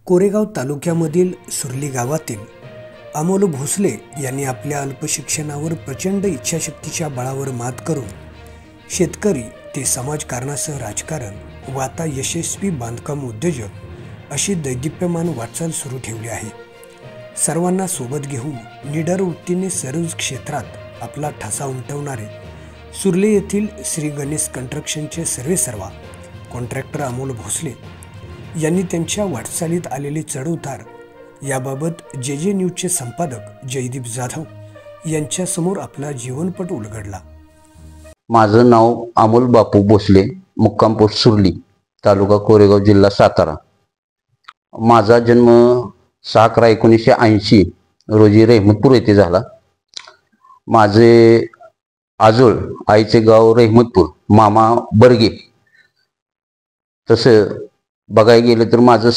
कोरेगाव तालुक्यामधील सुरली गावातील अमोल भोसले यांनी आपल्या अल्पशिक्षणावर प्रचंड इच्छाशक्तीच्या बळावर मात करून शेतकरी ते समाजकारणासह राजकारण व आता यशस्वी बांधकाम उद्योजक अशी दैदिप्यमान वाटचाल सुरू ठेवली आहे। सर्वांना सोबत घेऊन निडर वृत्तीने सर्व क्षेत्रात आपला ठसा उमटवणारे सुरली येथील श्री गणेश कंस्ट्रक्शनचे सर्वेसर्वा कॉन्ट्रॅक्टर अमोल भोसले यांनी त्यांच्या वाटचालीत आलेले चढउतार याबाबत जे न्यूजचे संपादक जयदीप जाधव यांच्यासमोर आपला जीवनपट उलगडला। माझं नाव अमोल बापू भोसले, मुक्काम पोस्ट सुरली, तालुका कोरेगाव, जिल्हा सातारा। माझा जन्म 6/11/1980 रोजी रहमतपूर येथे झाला। माझे आजोळ आईचे गाव रहमतपूर, मामा बर्गे। तसं बघायला गेलं तर माझं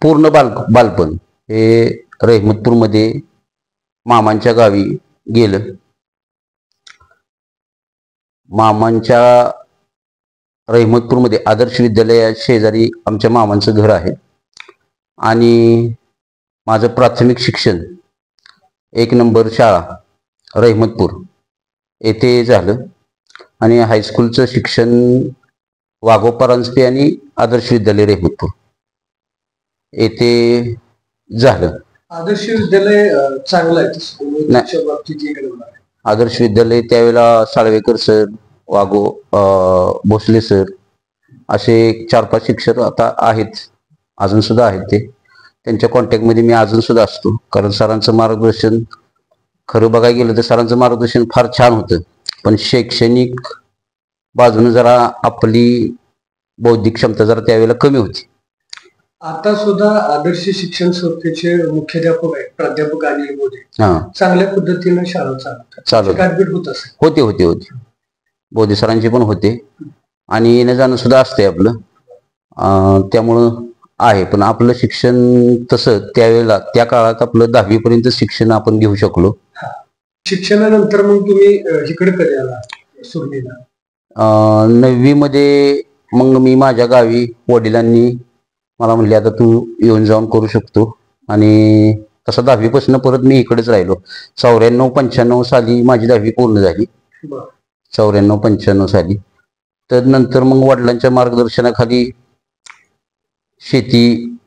पूर्ण बालपण हे रहमतपूरमध्ये मामांच्या गावी गेलं। मामांच्या रहमतपूरमध्ये आदर्श विद्यालया शेजारी आमच्या मामांचं घर आहे आणि माझं प्राथमिक शिक्षण 1 नंबर शाळा रहमतपूर येथे झालं आणि हायस्कूलचं शिक्षण वाघोबा परांजपे आणि आदर्श विद्यालय रहमतपूर येथे झालं। आदर्श विद्यालय चांगलं आहे। आदर्श विद्यालय त्यावेळेला साळवेकर सर, भोसले सर असे 4-5 शिक्षक आता आहेत, अजून सुद्धा आहेत। ते त्यांच्या कॉन्टॅक्टमध्ये मी अजून सुद्धा असतो, कारण सरांचं मार्गदर्शन खरं बघायला गेलं तर सरांचं मार्गदर्शन फार छान होतं, पण शैक्षणिक बाजूने जरा आपली बौद्धिक क्षमता जरा त्यावेळेला कमी होती। आता सुद्धा आदर्श शिक्षण संस्थेचे मुख्याध्यापक आहेत प्राध्यापक अनिल मोदी, चांगल्या पद्धतीने शाळा चालवतात। होते बोधे सरांचे पण होते आणि येणं जाणं सुद्धा असते आपलं, त्यामुळं आहे। पण आपलं शिक्षण तसं त्यावेळेला त्या काळात आपलं 10वी पर्यंत शिक्षण आपण घेऊ शकलो। शिक्षणानंतर मग तुम्ही इकडे कधी आला सुरलीला? 9वी मध्ये मग मी माझ्या गावी, वडिलांनी मला म्हणले आता तू येऊन जाऊन करू शकतो, आणि तसं 10वी पासून परत मी इकडेच राहिलो। 94-95 साली माझी 10वी पूर्ण झाली। 94-95 साली तर नंतर मग वडिलांच्या मार्गदर्शनाखाली शेती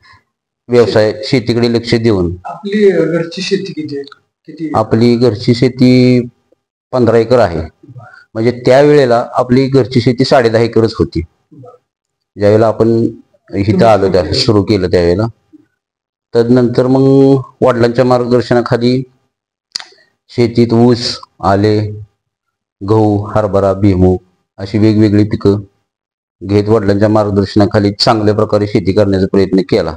व्यवसाय, शेतीकडे लक्ष देऊन आपली घरची शेती किती? आपली घरची शेती 15 एकर आहे। म्हणजे त्यावेळेला आपली घरची शेती 10.5 एकरच होती ज्यावेळेला आपण इथं आलो, त्या सुरू केलं त्यावेळेला। तदनंतर मग वडिलांच्या मार्गदर्शनाखाली शेतीत ऊस, आले, गहू, हरभरा, भुईमूग अशी वेगवेगळी पिकं घेत वडिलांच्या मार्गदर्शनाखाली चांगल्या प्रकारे शेती करण्याचा प्रयत्न केला।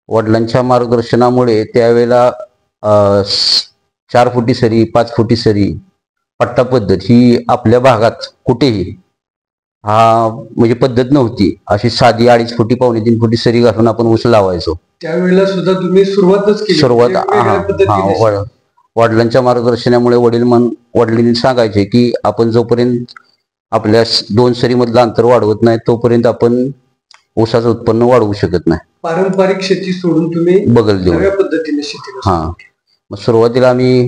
वडिलांच्या मार्गदर्शनामुळे त्यावेळेला 4 फुटी सरी, 5 फुटी सरी, पट्टा पद्धत ही आपल्या भागात कुठेही म्हणजे पद्धत नव्हती। अशी साधी 2.5 फुटी, 2.25 फुटी सरी घालून आपण ऊस लावायचो। त्यावेळेला सुद्धा तुम्ही सुरुवातच केली? वडिलांच्या मार्गदर्शनामुळे वडिलांनी सांगायचे की आपण जोपर्यंत आपल्या 2 सरी मधलं अंतर वाढवत नाही तोपर्यंत आपण ऊसाचं उत्पन्न वाढवू शकत नाही। पारंपरिक शेती सोडून तुम्ही बगल देऊन नव्या पद्धतीने शेती? मग सुरुवातीला आम्ही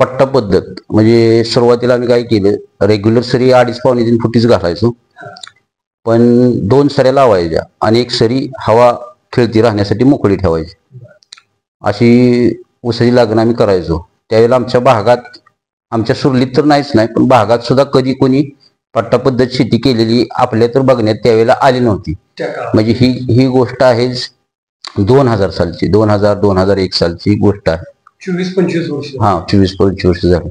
पट्टा पद्धत, म्हणजे सुरुवातीला आम्ही काय केलं, रेग्युलर सरी 2.5-2.25 फुटीच घालायचो, पण 2 सऱ्या लावायच्या आणि 1 सरी हवा खेळती राहण्यासाठी मोकळी ठेवायची। अशी ऊसाची लागण आम्ही करायचो। त्यावेळेला आमच्या भागात, आमच्या सुरलीत तर नाहीच नाही, पण भागात सुद्धा कधी कोणी पट्टा पद्धत शेती केलेली आपल्या तर बघण्यात त्यावेळेला आली नव्हती। म्हणजे ही गोष्ट आहे 2000 सालची, 2000-2001 सालची गोष्ट आहे। 24-25 वर्ष? 24-25 वर्ष झालं।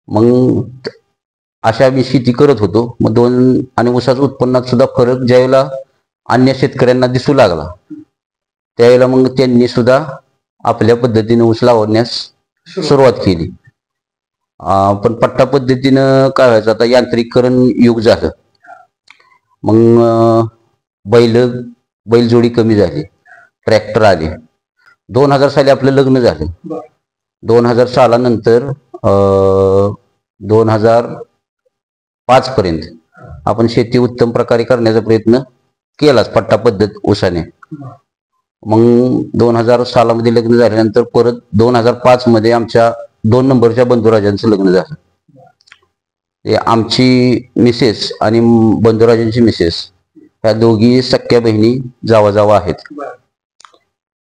मग अशा आम्ही शेती करत होतो। मग आणि ऊसाच्या उत्पन्नात सुद्धा फरक ज्यावेळेला अन्य शेतकऱ्यांना दिसू लागला त्यावेळेला मग त्यांनी सुद्धा आपल्या पद्धतीने ऊस लावण्यास सुरुवात केली। पण पट्टा पद्धतीनं काय व्हायचं, आता यांत्रिकीकरण युग झालं, मग बैलजोडी कमी झाली, ट्रॅक्टर आले। 2000 साली आपलं लग्न झालं। 2000 सालानंतर 2005 पर्यंत आपण शेती उत्तम प्रकारे करण्याचा प्रयत्न केलाच पट्टा पद्धत ऊसाने। मग 2000 सालामध्ये लग्न झाल्यानंतर परत 2005 मध्ये आमच्या 2 नंबरच्या बंधुराजांचं लग्न झालं. ते आमची मिसेस आणि बंधुराजांची मिसेस ह्या दोघी सख्या बहिणी जावा आहेत.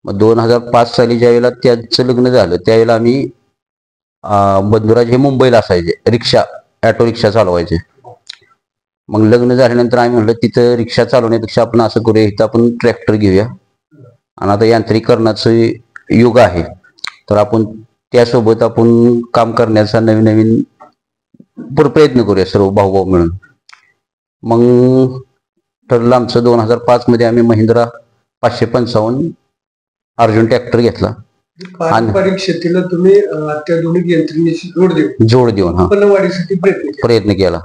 मग 2005 साली ज्यावेळेला त्यांचं लग्न झालं त्यावेळेला आम्ही बंधुराज हे मुंबईला असायचे, ऑटो रिक्षा चालवायचे. मग लग्न झाल्यानंतर आम्ही म्हटलं तिथं रिक्षा चालवण्यापेक्षा आपण असं करूया, इथं आपण ट्रॅक्टर घेऊया आणि आता यांत्रिकीकरणाचं युग आहे तर आपण त्यासोबत आपण काम करण्याचा नवीन प्रयत्न करूया सर्व भाऊ मिळून. मग ठरलं आमचं 2005 मध्ये आम्ही महिंद्रा 555 अर्जुन ट्रॅक्टर घेतला. पारंपरिक शेतीला तुम्ही अत्याधुनिक यंत्रणेची जोड देऊन उत्पन्नवाढीसाठी प्रयत्न केला.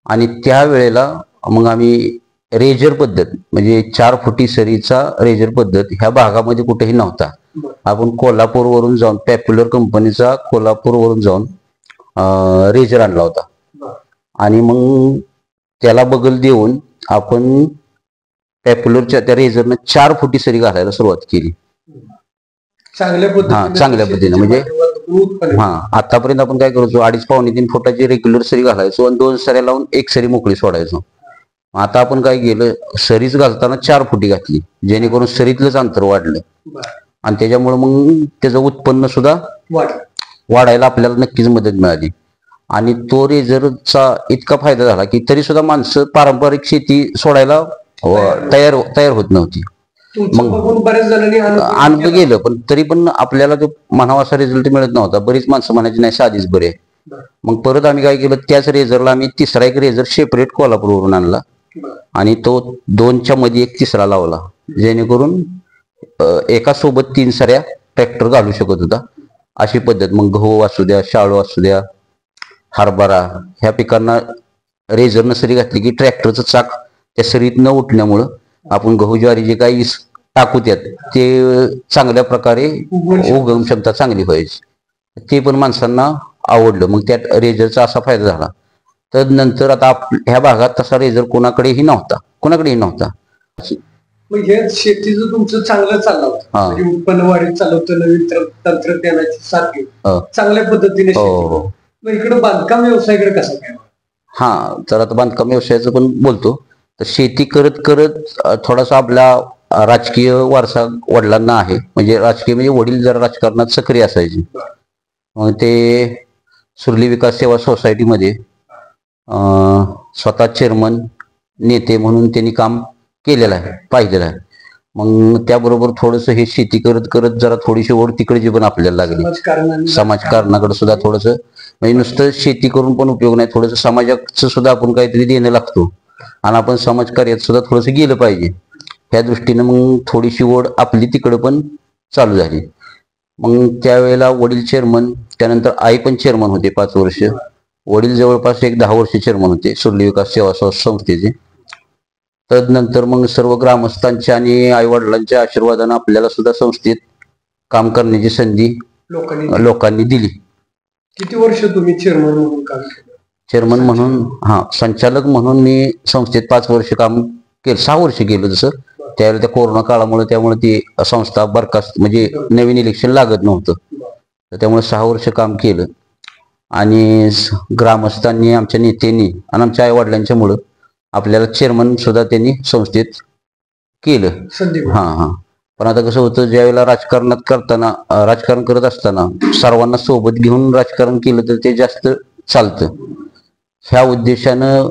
आणि त्यावेळेला मग आम्ही रेजर पद्धत म्हणजे 4 फुटी सरीचा रेजर पद्धत ह्या भागामध्ये कुठेही नव्हता. आपण कोल्हापूरवरून जाऊन पॉप्युलर कंपनीचा कोल्हापूरवरून जाऊन रेजर आणला होता आणि मग त्याला बगल देऊन आपण पॉप्युलरच्या त्या रेजरनं 4 फुटी सरी घालायला सुरुवात केली. चांगल्या पद्धतीने म्हणजे आतापर्यंत आपण काय करायचो 2.5-3 फुटाची रेग्युलर सरी घालायचो आणि 2 सऱ्या लावून 1 सरी मोकळी सोडायचो. आता आपण काय केलं सरीच घालताना 4 फुटी घातली जेणेकरून सरीतलंच अंतर वाढलं आणि त्याच्यामुळे मग त्याचं उत्पन्न सुद्धा वाढायला आपल्याला नक्कीच मदत मिळाली. आणि तो रेजरचा इतका फायदा झाला की तरी सुद्धा माणसं पारंपरिक शेती सोडायला तयार होत नव्हती. मग बऱ्याच जणांनी अनुभव गेलं पण तरी पण आपल्याला तो म्हणावा असा रिझल्ट मिळत नव्हता. बरीच माणसं म्हणायची नाही साधीच बरे. मग परत आम्ही काय केलं त्याच रेझरला आम्ही तिसरा एक रेझर सेपरेट कोल्हापूरवरून आणला आणि तो 2च्या मध्ये एक तिसरा लावला जेणेकरून एका सोबत 3 सऱ्या ट्रॅक्टर घालू शकत होता. अशी पद्धत. मग गहू असू द्या, शाळू असू द्या, हरभरा ह्या पिकांना रेझरनं सरी घातली की ट्रॅक्टरचं चाक त्या सरीत न उठल्यामुळं आपण गहू ज्वारी जे काही टाकू त्यात ते चांगल्या प्रकारे उगवण क्षमता चांगली व्हायची. ते पण माणसांना आवडलं. मग त्यात रेझरचा असा फायदा झाला. तदनंतर आता ह्या भागात तसा रेझर कोणाकडेही नव्हता. मग हे शेतीचं तुमचं चांगलं चाललं होतं, उत्पन्न वाढीत चाललं होतं, नवीन तंत्रज्ञानाची साथ चांगल्या पद्धतीने. मग इकडे बांधकाम व्यवसायाकडे कसा काय? तर आता बांधकाम व्यवसायाचं पण बोलतो. तर शेती करत थोडासा आपला राजकीय वारसा वडिलांना आहे. म्हणजे राजकीय म्हणजे वडील जरा राजकारणात सक्रिय असायचे. मग ते सुरली विकास सेवा सोसायटीमध्ये स्वतः चेअरमन नेते म्हणून त्यांनी काम केलेलं आहे, पाहिलेलं आहे. मग त्याबरोबर थोडंसं हे शेती करत जरा थोडीशी ओढ तिकडची पण आपल्याला लागली. समाजकारणाकडे सुद्धा थोडंसं म्हणजे नुसतं शेती करून पण उपयोग नाही, थोडंसं समाजाचं सुद्धा आपण काहीतरी देणं लागतो आणि आपण समाजकार्यात सुद्धा थोडंसं गेलं पाहिजे. ह्या दृष्टीनं मग थोडीशी ओढ आपली तिकडं पण चालू झाली. मग त्यावेळेला वडील चेअरमन, त्यानंतर आई पण चेअरमन होते 5 वर्ष. वडील जवळपास एक 10 वर्ष चेअरमन होते सुरली विकास सेवा संस्थेचे. तदनंतर मग सर्व ग्रामस्थांच्या आणि आई वडिलांच्या आशीर्वादानं आपल्याला सुद्धा संस्थेत काम करण्याची संधी लोकांनी दिली. किती वर्ष तुम्ही चेअरमन म्हणून काम केलं? चेअरमन म्हणून संचालक म्हणून मी संस्थेत 5 वर्ष काम केलं, 6 वर्ष केलं. जसं त्यावेळेला त्या कोरोना काळामुळे त्यामुळे ती संस्था बरखास्त म्हणजे नवीन इलेक्शन लागत नव्हतं तर त्यामुळे 6 वर्ष काम केलं. आणि ग्रामस्थांनी, आमच्या नेत्यांनी आणि आमच्या आई वडिलांच्यामुळं आपल्याला चेअरमन सुद्धा त्यांनी संस्थेत केलं. पण आता कसं होतं ज्यावेळेला राजकारण करत असताना सर्वांना सोबत घेऊन राजकारण केलं तर ते जास्त चालतं. ह्या उद्देशानं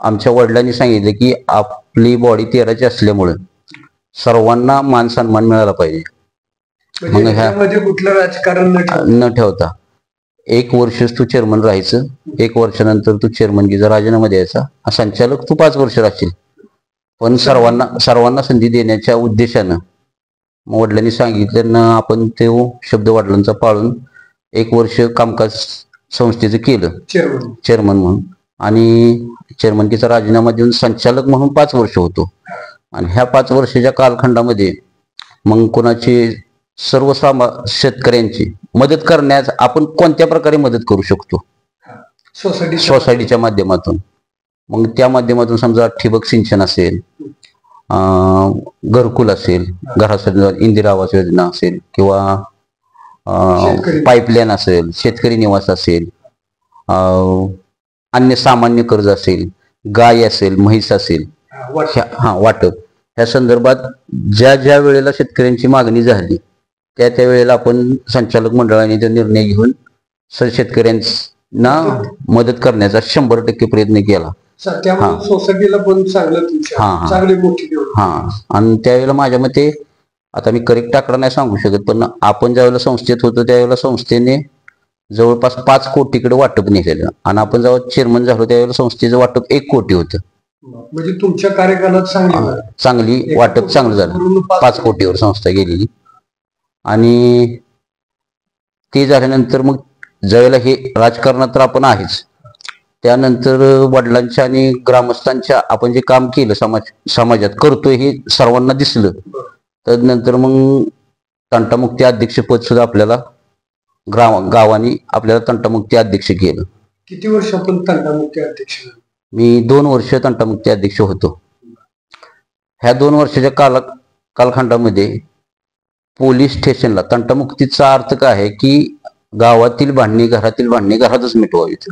आमच्या वडिलांनी सांगितलं की आपली बॉडी 13ची असल्यामुळे सर्वांना मान सन्मान मिळाला पाहिजे. मग ह्यामध्ये कुठलं राजकारण न ठेवता 1 वर्षच तू चेअरमन राहायचं, 1 वर्षानंतर तू चेअरमनकीचा राजीनामा द्यायचा, संचालक तू 5 वर्ष राहशील, पण सर्वांना संधी देण्याच्या उद्देशानं मग वडिलांनी सांगितलं आपण तो शब्द वडिलांचा पाळून 1 वर्ष कामकाज संस्थेचं केलं चेअरमन म्हणून. आणि चेअरमनकीचा राजीनामा देऊन संचालक म्हणून 5 वर्ष होतो. आणि ह्या 5 वर्षाच्या कालखंडामध्ये मग कोणाची सर्व शेतकऱ्यांची मदत करण्यास आपण कोणत्या प्रकारे मदत करू शकतो सोसायटीच्या माध्यमातून. मग त्या माध्यमातून समजा ठिबक सिंचन असेल, घरकुल असेल, घरासाठी इंदिरा आवास योजना असेल किंवा पाईपलाईन असेल, शेतकरी निवास असेल, अन्य सामान्य कर्ज असेल, गाय असेल, म्हैस असेल, वाटप ह्या संदर्भात ज्या ज्या वेळेला शेतकऱ्यांची मागणी झाली त्या त्या वेळेला आपण संचालक मंडळाने तो निर्णय घेऊन शेतकऱ्यांना मदत करण्याचा 100% प्रयत्न केला. सोसायटीला पण आणि त्यावेळेला माझ्या मते, आता मी करेक्ट आकडा नाही सांगू शकत, पण आपण ज्यावेळेला संस्थेत होतो त्यावेळेला संस्थेने जवळपास 5 कोटीकडे वाटप नेलेलं आणि आपण जेव्हा चेअरमन झालो त्यावेळेला संस्थेचं वाटप 1 कोटी होतं. म्हणजे तुमच्या कार्यकालात चांगली वाटप चांगलं झालं. 5 कोटीवर संस्था गेलेली. आणि ते झाल्यानंतर मग ज्यावेळेला हे राजकारणात तर आपण आहेच, त्यानंतर वडिलांच्या आणि ग्रामस्थांच्या आपण जे काम केलं समाजात करतोय हे सर्वांना दिसलं. तदनंतर मग तंटामुक्ती अध्यक्ष पद सुद्धा आपल्याला गावाने आपल्याला तंटामुक्ती अध्यक्ष केलं. किती वर्ष आपण तंटामुक्ती अध्यक्ष? मी 2 वर्ष तंटामुक्ती अध्यक्ष होतो. ह्या 2 वर्षाच्या कालखंडामध्ये पोलीस स्टेशनला, तंटामुक्तीचा अर्थ काय आहे की गावातील भांडणी, घरातील भांडणी घरातच मिटवावीत,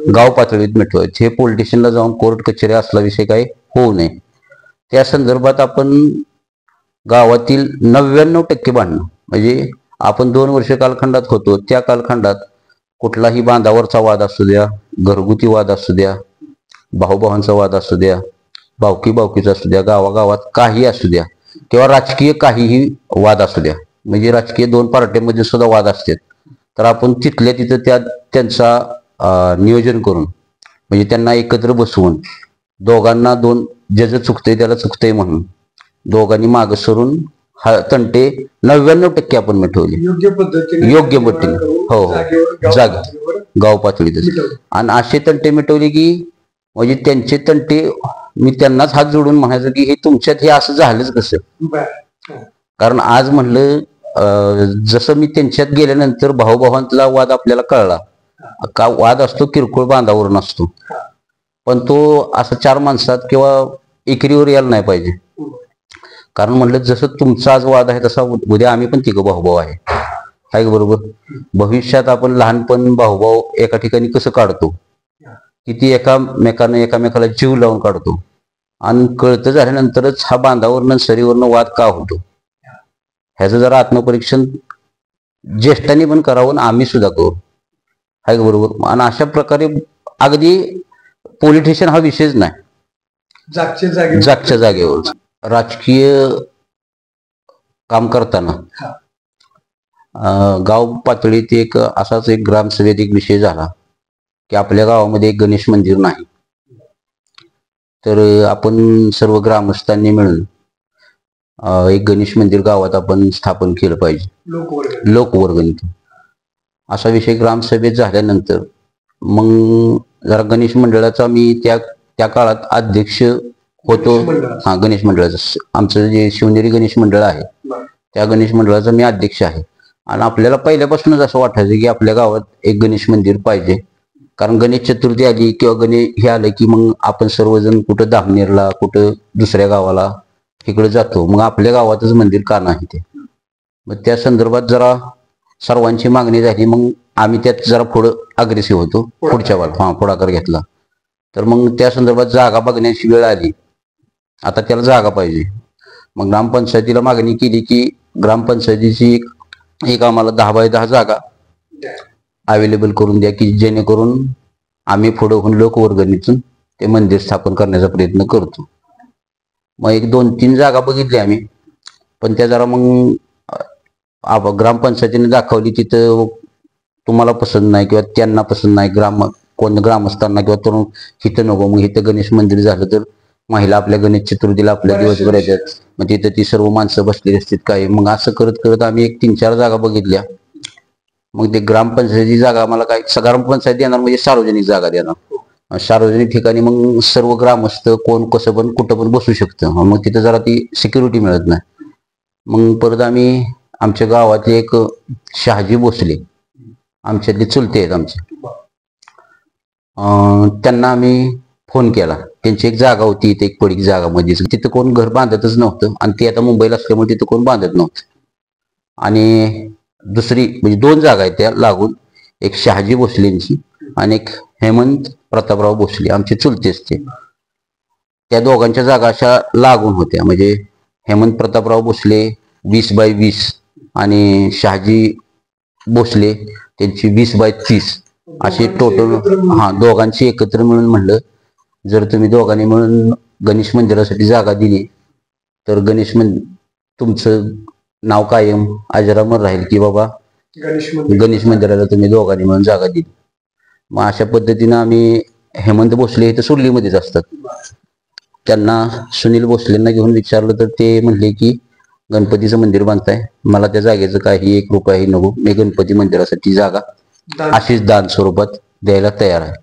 गाव पातळीत मिटवावीत. हे पोलीस स्टेशनला जाऊन कोर्ट कचेरी असला विषय काही होऊ नये. त्या संदर्भात आपण गावातील 99% भांडणं, म्हणजे आपण 2 वर्ष कालखंडात होतो त्या कालखंडात कुठलाही बांधावरचा वाद असू द्या, घरगुती वाद असू द्या, भाऊभावांचा वाद असू द्या, भावकीचा असू द्या, गावागावात काही असू द्या किंवा राजकीय काहीही वाद असू द्या, म्हणजे राजकीय 2 पार्ट्यांमध्ये सुद्धा वाद असतात, तर आपण तिथल्या तिथं त्यांचा नियोजन करून, म्हणजे त्यांना एकत्र बसवून दोघांना ज्याचं चुकतंय त्याला चुकतंय म्हणून दोघांनी मागे सरून तंटे 99% आपण मिटवले योग्य पद्धतीने. हो, जागा गाव पातळीतच. आणि असे तंटे मिटवले की म्हणजे त्यांचे तंटे मी त्यांनाच हात जोडून म्हणायचं की हे तुमच्यात हे असं झालंच कसं. कारण आज म्हणलं जसं मी त्यांच्यात गेल्यानंतर भाऊभावांतला वाद आपल्याला कळला का, वाद असतो किरकोळ बांधावर नसतो, पण तो असं 4 माणसात किंवा एकरीवर यायला नाही पाहिजे. कारण म्हणलं जसं तुमचा आज वाद आहे तसा उद्या आम्ही पण 3 भाऊभाऊ आहे बरोबर. भविष्यात आपण लहानपण भाऊभाऊ एका ठिकाणी कसं काढतो, किती एकामेकाला जीव लावून काढतो, आणि कळतं झाल्यानंतरच हा बांधावरनं सरीवरनं वाद का होतो ह्याचं जरा आत्मपरीक्षण ज्येष्ठांनी पण करावं आणि आम्ही सुद्धा करू बरोबर. आणि अशा प्रकारे अगदी पोलीस स्टेशन हा विषयच नाही, जागच्या जागेवर राजकीय काम करताना गाव पातळीत असाच एक ग्रामसभेत एक विषय झाला की आपल्या गावामध्ये एक गणेश मंदिर नाही, तर आपण सर्व ग्रामस्थांनी मिळून एक गणेश मंदिर गावात आपण स्थापन केलं पाहिजे लोकवर्गणीतून. असा विषय ग्रामसभेत झाल्यानंतर मग जरा गणेश मंडळाचा मी त्या काळात अध्यक्ष होतो. गणेश मंडळाचं आमचं जे शिवनेरी गणेश मंडळ आहे त्या गणेश मंडळाचा मी अध्यक्ष आहे. आणि आपल्याला पहिल्यापासूनच असं वाटायचं की आपल्या गावात एक गणेश मंदिर पाहिजे, कारण गणेश चतुर्थी आली किंवा गणेश हे आलं की मग आपण सर्वजण कुठं दामनेरला, कुठं दुसऱ्या गावाला इकडे जातो, मग आपल्या गावातच मंदिर का नाही ते. मग त्या संदर्भात जरा सर्वांची मागणी झाली, मग आम्ही त्यात जरा पुढं अग्रेसिव्ह होतो, पुढच्या बाजूला पुढाकार घेतला. तर मग त्या संदर्भात जागा बघण्याची वेळ आली, आता त्याला जागा पाहिजे. मग ग्रामपंचायतीला मागणी केली की ग्रामपंचायतीची एक आम्हाला 10 बाय 10 जागा अवेलेबल करून द्या की जेणेकरून आम्ही पुढे होऊन लोकवर्गणीतून ते मंदिर स्थापन करण्याचा प्रयत्न करतो. मग 1-2-3 जागा बघितली आम्ही, पण त्या जरा मग ग्रामपंचायतीने दाखवली तिथं तुम्हाला पसंत नाही किंवा त्यांना पसंत नाही, ग्रामस्थांना किंवा तरुण इथं नको, मग इथं गणेश मंदिर झालं तर महिला आपल्या गणेश चतुर्थीला आपल्या दिवसभर येतात, मग तिथं ती सर्व माणसं बसलेली असतात काय. मग असं करत करत आम्ही 3-4 जागा बघितल्या. मग ते ग्रामपंचायतीची जागा आम्हाला काय, ग्रामपंचायत देणार म्हणजे सार्वजनिक जागा देणार, सार्वजनिक ठिकाणी मग सर्व ग्रामस्थ कोण कसं पण कुठं पण बसू शकतं, मग तिथं जरा ती सिक्युरिटी मिळत नाही. मग परत आम्ही आमच्या गावातले एक शहाजी भोसले आमच्यातले चुलते आहेत आमचे, त्यांना आम्ही फोन केला. त्यांची एक जागा होती इथे, एक पडीक जागा मध्ये, तिथं कोण घर बांधतच नव्हतं आणि ती आता मुंबईला असल्यामुळे तिथं कोण बांधत नव्हतं. आणि दुसरी म्हणजे 2 जागा आहेत त्या लागून, एक शहाजी भोसलेंची आणि एक हेमंत प्रतापराव भोसले, आमचे चुलतेच ते. त्या दोघांच्या जागा अशा लागून होत्या. म्हणजे हेमंत प्रतापराव भोसले 20x20 आणि शहाजी भोसले त्यांची 20x30 अशी टोटल, दोघांची एकत्र मिळून म्हणलं जर तुम्ही दोघांनी मिळून गणेश मंदिरासाठी जागा दिली तर तुमचं नाव कायम अजरामर राहील की बाबा गणेश मंदिराला तुम्ही दोघांनी मिळून जागा दिली. मग अशा पद्धतीनं आम्ही, हेमंत भोसले इथं सुरलीमध्येच असतात, त्यांना सुनील भोसलेंना घेऊन विचारलं तर ते म्हणले की गणपतीचं मंदिर बांधताय, मला त्या जागेचं काही 1 रुपयाही नको, मी गणपती मंदिरासाठी जागा अशीच दान स्वरूपात द्यायला तयार आहे.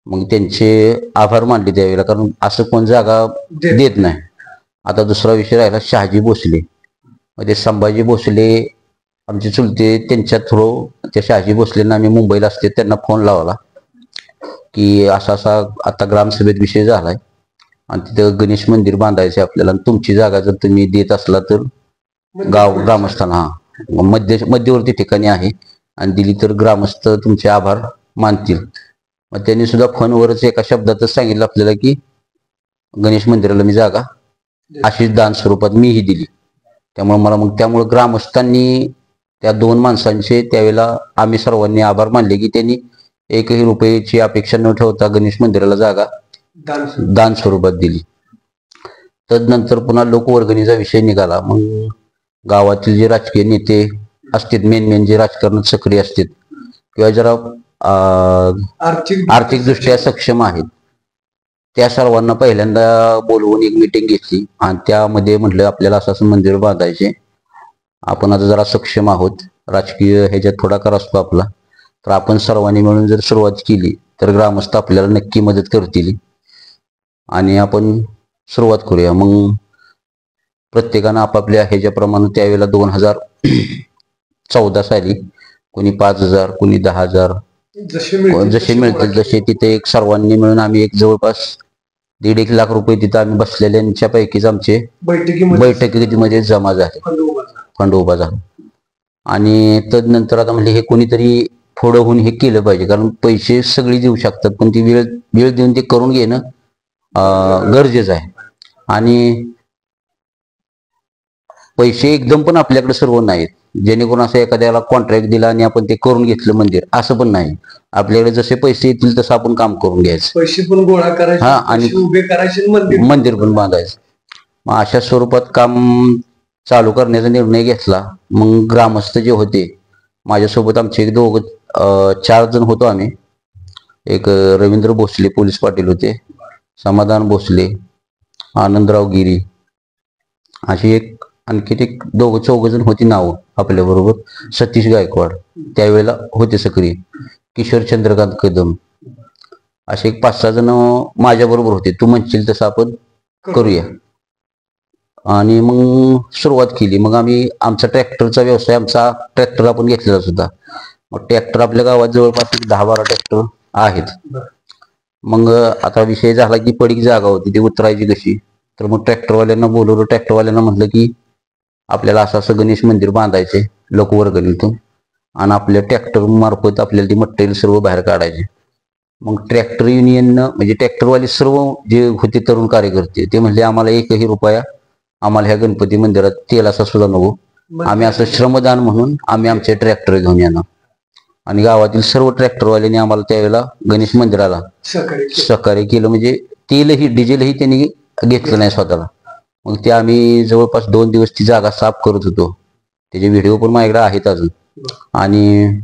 मग त्यांचे आभार मानले त्यावेळेला, कारण असं कोण जागा देत नाही. आता दुसरा विषय राहिला शहाजी भोसले. म्हणजे संभाजी भोसले आमचे चुलते, त्यांच्या थ्रू त्या शहाजी भोसलेंना आम्ही मुंबईला असते त्यांना फोन लावला की असा असा आता ग्रामसभेत विषय झालाय आणि तिथं गणेश मंदिर बांधायचे आपल्याला, तुमची जागा जर तुम्ही देत असला तर ग्रामस्थांना मध्यवर्ती ठिकाणी आहे आणि दिली तर ग्रामस्थ तुमचे आभार मानतील. मग त्यांनी सुद्धा फोनवरच एका शब्दातच सांगितलं आपल्याला की गणेश मंदिराला मी जागा अशीच दान स्वरूपात मीही दिली. त्यामुळे ग्रामस्थांनी त्या 2 माणसांचे त्यावेळेला आम्ही सर्वांनी आभार मानले की त्यांनी 1ही रुपयाची अपेक्षा न ठेवता गणेश मंदिराला जागा दान स्वरूपात दिली. तदनंतर पुन्हा लोकवर्गणीचा विषय निघाला. मग गावातील जे राजकीय नेते असतात, मेन जे राजकारणात सक्रिय असतात किंवा जरा आर्थिकदृष्ट्या सक्षम आहेत, त्या सर्वांना पहिल्यांदा बोलवून एक मीटिंग घेतली आणि त्यामध्ये म्हटलं आपल्याला असं मंदिर बांधायचे, आपण आता जरा सक्षम आहोत, राजकीय ह्याच्यात थोडाकार असतो आपला, तर आपण सर्वांनी मिळून जर सुरुवात केली तर ग्रामस्थ आपल्याला नक्की मदत करतील आणि आपण सुरुवात करूया. मग प्रत्येकानं आपापल्या ह्याच्याप्रमाणे त्यावेळेला 2014 साली कोणी 5,000, कोणी 10,000 जसे मिळतील जसे, तिथे एक सर्वांनी मिळून आम्ही एक जवळपास 1.5 लाख रुपये तिथं आम्ही बसलेल्यांच्या पैकीच आमचे बैठकीमध्ये जमा झाले, फंड उभा झाला. आणि तदनंतर आता म्हणजे हे कोणीतरी पुढं होऊन हे केलं पाहिजे, कारण पैसे सगळी देऊ शकतात पण ती वेळ देऊन ते करून घेणं गरजेचं आहे. आणि पैसे एकदम पण आपल्याकडे सर्व नाहीत, जेणेकरून असं एखाद्याला कॉन्ट्रॅक्ट दिला आणि आपण ते करून घेतलं मंदिर, असं पण नाही. आपल्याकडे जसे पैसे येतील तसं आपण काम करून घ्यायचं, पैसे पण गोळा करायचे आणि उभे करायचे, मंदिर पण बांधायचं. मग अशा स्वरूपात काम चालू करण्याचा निर्णय घेतला. मग ग्रामस्थ जे होते माझ्यासोबत, आमचे एक 4 जण होतो आम्ही. एक रवींद्र भोसले पोलीस पाटील होते, समाधान भोसले, आनंदराव गिरी, अशी एक आणखी एक 2-4 जण होती नावं आपल्या बरोबर. सतीश गायकवाड त्यावेळेला होते सक्रिय, किशोर चंद्रकांत कदम, असे एक 5-6 जण माझ्या बरोबर होते. तू म्हणशील तसं आपण करूया. आणि मग सुरुवात केली. मग आम्ही आमचा ट्रॅक्टरचा व्यवसाय, आमचा ट्रॅक्टर आपण घेतलेला सुद्धा. मग ट्रॅक्टर आपल्या गावात जवळपास 10-12 ट्रॅक्टर आहेत. मग आता विषय झाला की पडीक जागा होती ती उतरायची कशी, तर मग ट्रॅक्टरवाल्यांना बोलवलं. ट्रॅक्टरवाल्यांना म्हटलं की आपल्याला असं गणेश मंदिर बांधायचे लोकवर्गणीतून आणि आपल्या ट्रॅक्टर मार्फत आपल्याला ती मटेरियल सर्व बाहेर काढायचे. मग ट्रॅक्टर युनियननं, म्हणजे ट्रॅक्टरवाले सर्व जे होते तरुण कार्यकर्ते, ते म्हणले आम्हाला 1ही रुपया आम्हाला ह्या गणपती मंदिरात तेलाचा सुद्धा नको, आम्ही असं श्रमदान म्हणून आम्ही आमचे ट्रॅक्टर घेऊन येणार. आणि गावातील सर्व ट्रॅक्टरवाल्यांनी आम्हाला त्यावेळेला गणेश मंदिराला सहकार्य केलं. म्हणजे तेलही डिझेलही त्यांनी घेतलं नाही स्वतःला. मग ते आम्ही जवळपास 2 दिवस ती जागा साफ करत होतो, त्याचे व्हिडिओ पण माझ्याकडे आहेत अजून. आणि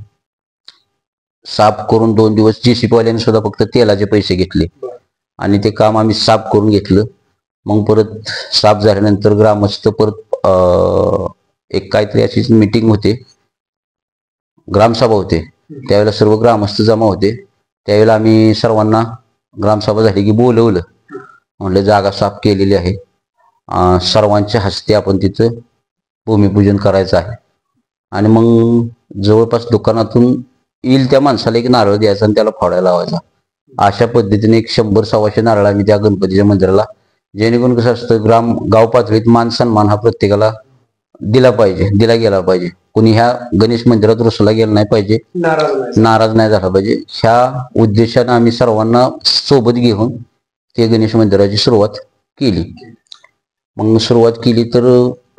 साफ करून 2 दिवस JCP वाल्याने सुद्धा फक्त तेलाचे पैसे घेतले आणि ते काम आम्ही साफ करून घेतलं. मग परत साफ झाल्यानंतर ग्रामस्थ परत एक काहीतरी अशीच मीटिंग होते, ग्रामसभा होते, त्यावेळेला सर्व ग्रामस्थ जमा होते. त्यावेळेला आम्ही सर्वांना ग्रामसभा झाली की बोलवलं. म्हणलं जागा साफ केलेली आहे, सर्वांच्या हस्ते आपण तिथं भूमिपूजन करायचं आहे. आणि मग जवळपास दुकानातून येईल त्या माणसाला एक नारळ द्यायचा आणि त्याला फोडायला लावायचा. अशा पद्धतीने एक 100-125 नारळ आम्ही त्या गणपतीच्या मंदिराला, जेणेकरून कसं असतं गाव पातळीत मान सन्मान हा प्रत्येकाला दिला गेला पाहिजे. कोणी ह्या गणेश मंदिरात रुसला गेला नाही पाहिजे, नाराज नाही झाला पाहिजे. ह्या उद्देशानं आम्ही सर्वांना सोबत घेऊन ते गणेश मंदिराची सुरुवात केली. मग सुरुवात केली तर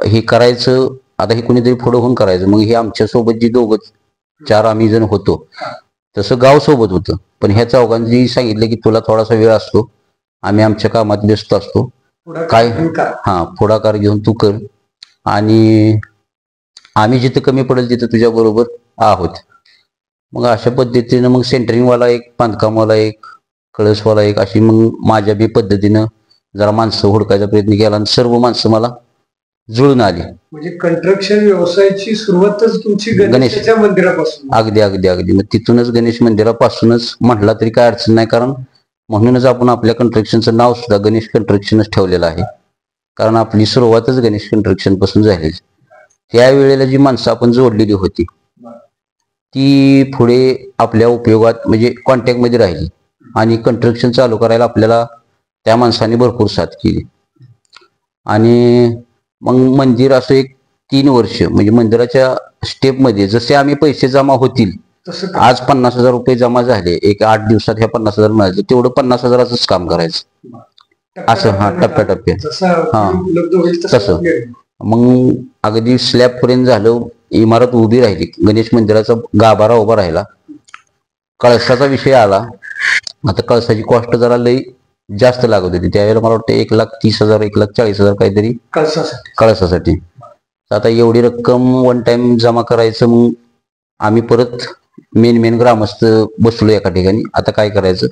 हे करायचं, आता हे कोणीतरी पुढं होऊन करायचं. मग हे आमच्या सोबत जी 2-4 आम्ही जण होतो, तसं गाव सोबत होतं. पण ह्या चौघांनी सांगितलं की तुला थोडासा वेळ असतो, आम्ही आमच्या कामात व्यस्त असतो, काय पुढाकार घेऊन तू कर, आणि आम्ही जिथं कमी पडेल तिथं तुझ्या बरोबर आहोत. मग अशा पद्धतीनं मग सेंटरिंगवाला एक, बांधकामवाला एक, कळसवाला एक, अशी मग माझ्या बी पद्धतीनं जरा माणसं हुडकायचा प्रयत्न केला आणि सर्व माणसं मला जुळून आली. म्हणजे कंस्ट्रक्शन व्यवसायाची सुरुवातच तुमची गणेशाच्या मंदिरापासून? अगदी अगदी अगदी. मग तिथूनच गणेश मंदिरापासूनच म्हटला तरी काय अडचण नाही, कारण म्हणूनच आपण आपल्या कंस्ट्रक्शनचं नाव सुद्धा गणेश कंस्ट्रक्शनच ठेवलेलं आहे, कारण आपली सुरुवातच गणेश कंस्ट्रक्शन पासून झालेली. त्यावेळेला जी माणसं आपण जोडलेली होती ती पुढे आपल्या उपयोगात म्हणजे कॉन्टॅक्ट मध्ये राहिली, आणि कंस्ट्रक्शन चालू करायला आपल्याला त्या माणसाने भरपूर साथ केली. आणि मग मंदिर असं एक 3 वर्ष म्हणजे मंदिराच्या स्टेपमध्ये जसे आम्ही पैसे जमा होतील, आज 50,000 रुपये जमा झाले, एक 8 दिवसात ह्या 50,000 मिळाले, तेवढं 50,000च काम करायचं असं. टप्प्याटप्प्या तसं. मग अगदी स्लॅब पर्यंत झालं, इमारत उभी राहिली, गणेश मंदिराचा गाभारा उभा राहिला. कळसाचा विषय आला. आता कळसाची कॉस्ट जरा लई जास्त लागत होती त्यावेळेला, मला वाटतं 1,30,000 1,40,000 काहीतरी कळसासाठी. आता एवढी रक्कम वन टाइम जमा करायचं, मग आम्ही परत मेन ग्रामस्थ बसलो एका ठिकाणी. आता काय करायचं,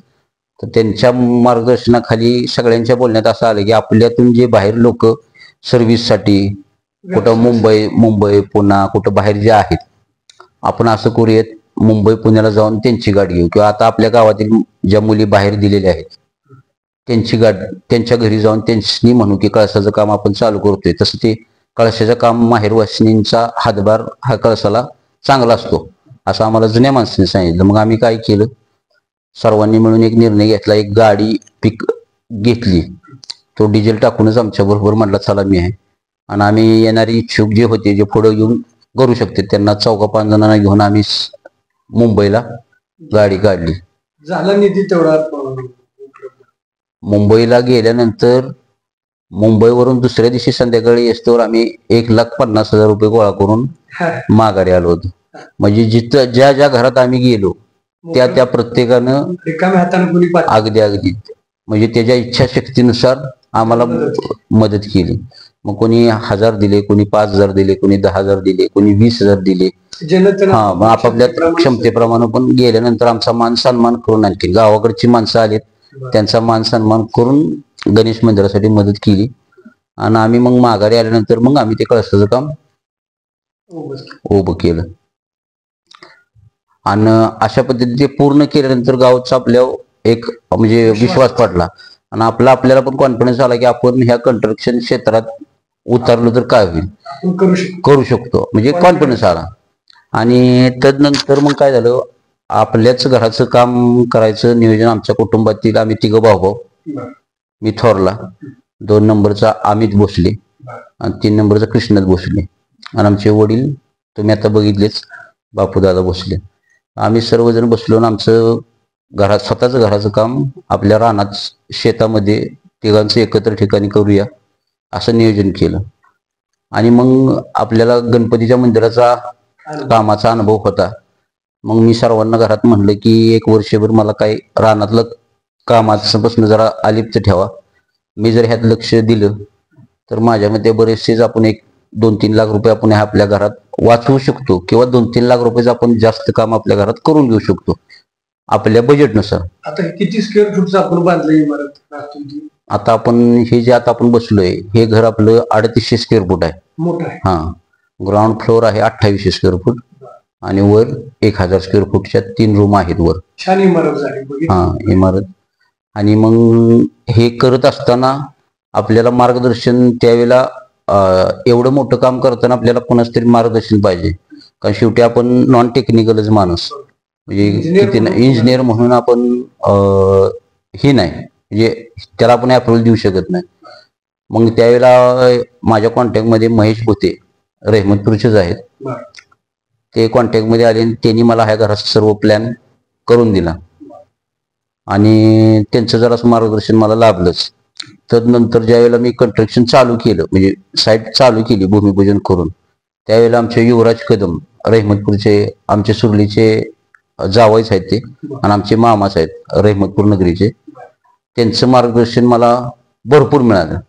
तर त्यांच्या मार्गदर्शनाखाली सगळ्यांच्या बोलण्यात असं आलं की आपल्यातून जे बाहेर लोक सर्व्हिससाठी कुठं मुंबई पुणा कुठं बाहेर जे आहेत, आपण असं करूयात, मुंबई पुण्याला जाऊन त्यांची गाडी घेऊ, किंवा आता आपल्या गावातील ज्या मुली बाहेर दिलेल्या आहेत त्यांची गाडी, त्यांच्या घरी जाऊन त्यांनी म्हणू की कळसाचं काम आपण चालू करतोय. तसं ते कळसाचं काम माहेरवासिनींचा हातभार हा कळसाला चांगला असतो असं आम्हाला जुन्या माणसाने सांगितलं. मग आम्ही काय केलं, सर्वांनी मिळून एक निर्णय घेतला, एक गाडी पिक घेतली, तो डिझेल टाकूनच आमच्या बरोबर म्हटला चला मी आहे, आणि आम्ही येणारी इच्छुक जे होते, जे पुढे येऊन करू शकते, त्यांना 4-5 जणांना घेऊन आम्ही मुंबईला गाडी काढली. झाला निधी तेवढा? मुंबईला गेल्यानंतर मुंबईवरून दुसऱ्या दिवशी संध्याकाळी येस्तोवर आम्ही 1,50,000 रुपये गोळा करून माघारी आलो होतो. म्हणजे जिथं ज्या घरात आम्ही गेलो त्या प्रत्येकानं अगदी म्हणजे त्याच्या इच्छाशक्तीनुसार आम्हाला मदत केली. मग कोणी 1,000 दिले, कोणी 5,000 दिले, कोणी 10,000 दिले, कोणी 20,000 दिले. मग आपापल्या क्षमतेप्रमाणे पण गेल्यानंतर आमचा मान सन्मान करून, आणखी गावाकडची माणसं आलेत त्यांचा मान सन्मान करून गणेश मंदिरासाठी मदत केली. आणि आम्ही मग माघारी आल्यानंतर मग आम्ही ते कळसाचं काम उभं केलं. आणि अशा पद्धतीने ते पूर्ण केल्यानंतर गावचा आपल्या एक म्हणजे विश्वास पडला, आणि आपल्याला पण कॉन्फिडन्स आला की आपण ह्या कंस्ट्रक्शन क्षेत्रात उतरलो तर काय होईल, करू शकतो, म्हणजे कॉन्फिडन्स आला. आणि तदनंतर मग काय झालं, आपल्याच घराचं काम करायचं नियोजन आमच्या कुटुंबातील आम्ही 3 भाऊ, मी थोरला, 2 नंबरचा अमित भोसले आणि 3 नंबरचा कृष्णात भोसले, आणि आमचे वडील तुम्ही आता बघितलेच बापूदादा भोसले. आम्ही सर्वजण बसलो आणि आमचं स्वतःच घराचं काम आपल्या रानात शेतामध्ये 3घांचं एकत्र ठिकाणी करूया असं नियोजन केलं. आणि मग आपल्याला गणपतीच्या मंदिराचा कामाचा अनुभव होता. मग मी सर्वांना घरात म्हणलं की 1 वर्षभर मला काही रानातलं कामापासून जरा अलिप्त ठेवा. मी जर ह्यात लक्ष दिलं तर माझ्या मते बरेचसेच आपण 1-2-3 लाख रुपये आपण आपल्या घरात वाचवू शकतो, किंवा 2-3 लाख रुपये आपण जास्त काम आपल्या घरात करून घेऊ शकतो आपल्या बजेटनुसार. आता किती स्क्वेअर फूटचं आपण बांधलं इमारत? आता आपण हे जे आता आपण बसलोय हे घर आपलं 3800 स्क्वेअर फूट आहे, मोठं आहे. ग्राउंड फ्लोअर आहे 2800 स्क्वेअर फूट, आणि वर 1000 स्क्वेअर फूटच्या 3 रूम आहेत वर. छान इमारत झाली. इमारत. आणि मग हे करत असताना आपल्याला मार्गदर्शन त्यावेळेला एवढं मोठं काम करताना आपल्याला कोणाच तरी मार्गदर्शन पाहिजे, कारण शेवटी आपण नॉन टेक्निकलच माणूस. म्हणजे किती इंजिनियर म्हणून आपण हे नाही म्हणजे त्याला आपण अप्रुव्हल देऊ शकत नाही. मग त्यावेळेला माझ्या कॉन्टॅक्टमध्ये महेश भोते रहमतपूरचेच आहेत, ते कॉन्टॅक्टमध्ये आले आणि त्यांनी मला ह्या घराचा सर्व प्लॅन करून दिला आणि त्यांचं जरासं मार्गदर्शन मला लाभलंच. तदनंतर ज्यावेळेला मी कंस्ट्रक्शन चालू केलं म्हणजे साईट चालू केली भूमिपूजन करून, त्यावेळेला आमचे युवराज कदम रहमतपूरचे आमचे सुरलीचे जावईच आहेत ते आणि आमचे मामाच आहेत रहमतपूर नगरीचे, त्यांचं मार्गदर्शन मला भरपूर मिळालं.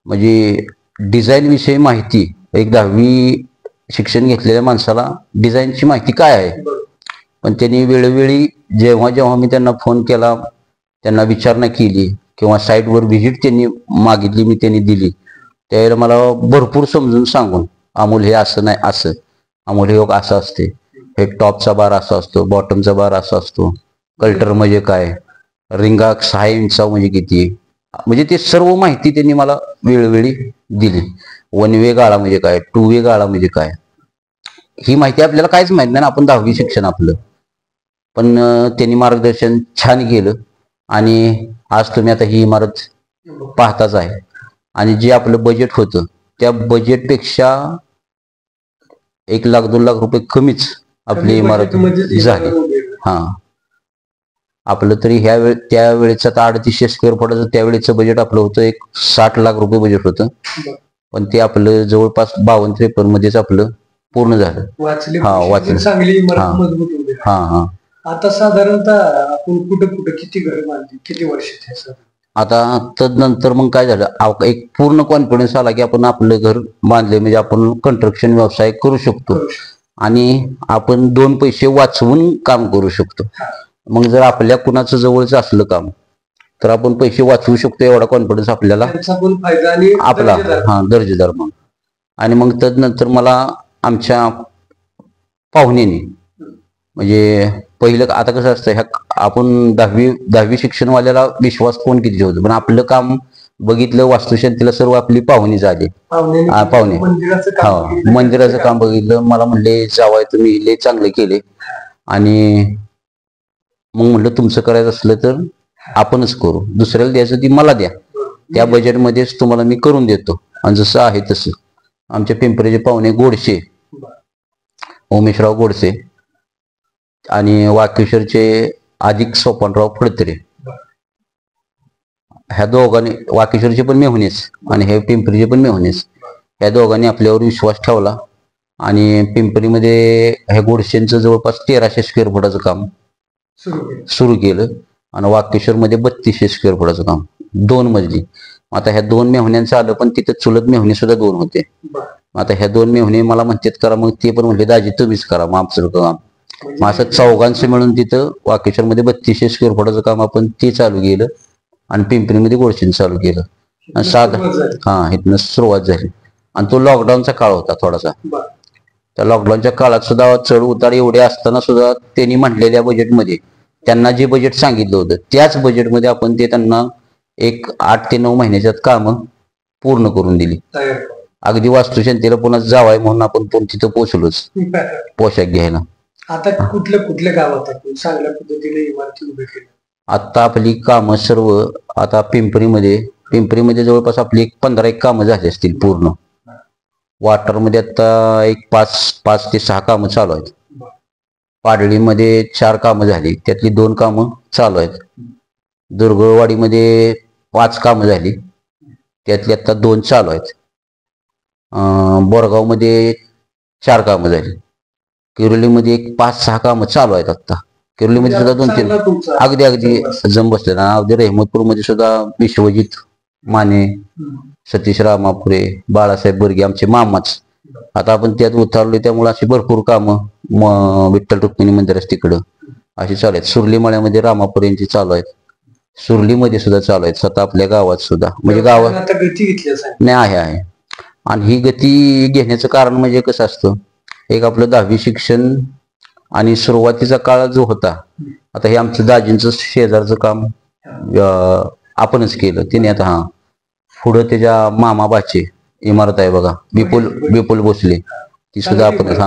म्हणजे डिझाईन विषयी माहिती एक 10वी शिक्षण घेतलेल्या माणसाला डिझाईनची माहिती काय आहे, पण त्यांनी वेळोवेळी जेव्हा जेव्हा मी त्यांना फोन केला, त्यांना विचारणा केली किंवा साईटवर व्हिजिट त्यांनी मागितली मी त्यांनी दिली, त्यावेळेला मला भरपूर समजून सांगून अमोल हे असं नाही असं, अमोल हे असं असते, हे टॉपचा बार असा असतो, बॉटमचा बार असा असतो, कल्टर म्हणजे काय, रिंगा 6 इंचा म्हणजे किती, म्हणजे ते सर्व माहिती त्यांनी मला वेळोवेळी दिली. 1 वे गाळा म्हणजे काय, 2 वे गाळा म्हणजे काय, ही माहिती आपल्याला काहीच माहित नाही ना, आपण 10वी शिक्षण आपलं. पण त्यांनी मार्गदर्शन छान केलं आणि आज तुम्ही आता ही इमारत पाहताच आहे. आणि जे आपलं बजेट होतं त्या बजेटपेक्षा 1 लाख 2 लाख रुपये कमीच आपली इमारत झाली. हा, आपलं तरी त्या वेळेचं आता 3800 स्क्वेअर फुटाचं त्यावेळेचं बजेट आपलं होतं 60 लाख रुपये बजेट होतं, पण ते आपलं जवळपास 52-53 मध्येच आपलं पूर्ण झालं. हा वाचलं. हा हा. आता साधारणतः आपण कुठं कुठं किती घर बांधली, किती वर्ष? आता तदनंतर मग काय झालं, एक पूर्ण कॉन्फिडन्स आला की आपण आपलं घर बांधले म्हणजे आपण कंस्ट्रक्शन व्यवसाय करू शकतो आणि आपण 2 पैसे वाचवून काम करू शकतो. मग जर आपल्या कुणाचं जवळचं असलं काम तर आपण पैसे वाचवू शकतो एवढा कॉन्फिडन्स आपल्याला आपला दर्जेदार म्हणून. आणि मग तदनंतर मला आमच्या पाहुणेने म्हणजे पहिलं आता कसं असतं, ह्या आपण 10वी शिक्षणवाल्याला विश्वास कोण किती ठेवतो, पण आपलं काम बघितलं वास्तुशांतीला सर्व आपली पाहुणी झाली. पाहुणे हा मंदिराचं काम बघितलं, मला म्हणले जावाय तुम्ही लय चांगले केले आणि मग म्हणलं तुमचं करायचं असलं तर आपणच करू, दुसऱ्याला द्यायचं ती मला द्या, त्या बजेटमध्येच तुम्हाला मी करून देतो. आणि जसं आहे तसं आमच्या पिंपरीचे पाहुणे गोडसे, उमेशराव गोडसे आणि वाकेश्वरचे अधिक सोपानराव फडतरे, ह्या दोघांनी, वाकेश्वरचे पण मेहुणेच आणि हे पिंपरीचे पण मेहुणेच, ह्या दोघांनी आपल्यावर विश्वास ठेवला आणि पिंपरीमध्ये ह्या गोडशेंचं जवळपास 1300 स्क्वेअर फुटाचं काम सुरू केलं आणि वाकेश्वरमध्ये 3200 स्क्वेअर फुटाचं काम 2 मजली. आता ह्या 2 मेहुण्यांचं आलं, पण तिथे चुलत मेहुणे सुद्धा 2 होते. आता ह्या 2 मेहुणे मला म्हणतात करा, मग ते पण म्हणले दाजी तुम्हीच करा मग आमचं काम. मग असं चौघांचं मिळून तिथं वाकेश्वरमध्ये 3200 स्क्वेअर फुटाचं काम आपण ते चालू केलं आणि पिंपरीमध्ये गोडशीन चालू केलं आणि इथनं सुरुवात झाली. आणि तो लॉकडाऊनचा काळ होता थोडासा, त्या लॉकडाऊनच्या काळात सुद्धा चढ उतार एवढे असताना सुद्धा त्यांनी म्हटलेल्या बजेटमध्ये त्यांना जे बजेट सांगितलं होतं त्याच बजेटमध्ये आपण ते त्यांना 8 ते 9 महिन्याच्यात काम पूर्ण करून दिली. अगदी वास्तुशांतीला पुन्हा जावाय म्हणून आपण तिथं पोहोचलोच पोशाख घ्यायला. आता कुठल्या गावात आपण चांगल्या पद्धतीने इमारती उभे केल्या? आता आपली कामं सर्व आता पिंपरीमध्ये जवळपास आपली 15 कामं झाली असतील पूर्ण. वाटरमध्ये आता 5 ते 6 कामं चालू आहेत. पाडळीमध्ये 4 कामं झाली, त्यातली 2 कामं चालू आहेत. दुर्गवाडीमध्ये 5 कामं झाली, त्यातली आता 2 चालू आहेत. बोरगावमध्ये 4 कामं झाली. किरोलीमध्ये 5-6 कामं चालू आहेत. आता किरोलीमध्ये सुद्धा 2-3 अगदी जम बसले ना. अगदी रहमतपूरमध्ये सुद्धा विश्वजित माने, सतीश रामापुरे, बाळासाहेब बर्गे आमचे मामाच. आता आपण त्यात उतरलोय त्यामुळे अशी भरपूर कामं विठ्ठल रुक्मिणी मंदिराच तिकडं अशी चालू आहेत. सुरली मळ्यामध्ये रामापुरे यांची चालू आहेत. सुरलीमध्ये सुद्धा चालू आहेत. स्वतः आपल्या गावात सुद्धा म्हणजे गावात नाही आहे. आणि ही गती घेण्याचं कारण म्हणजे कसं असतं, एक आपलं 10वी शिक्षण आणि सुरुवातीचा काळ जो होता, आता हे आमचं दाजींचं शेजारचं काम आपणच केलं तिने. आता पुढं त्याच्या मामाबाची इमारत आहे बघा, विपुल भोसले, ती सुद्धा आपणच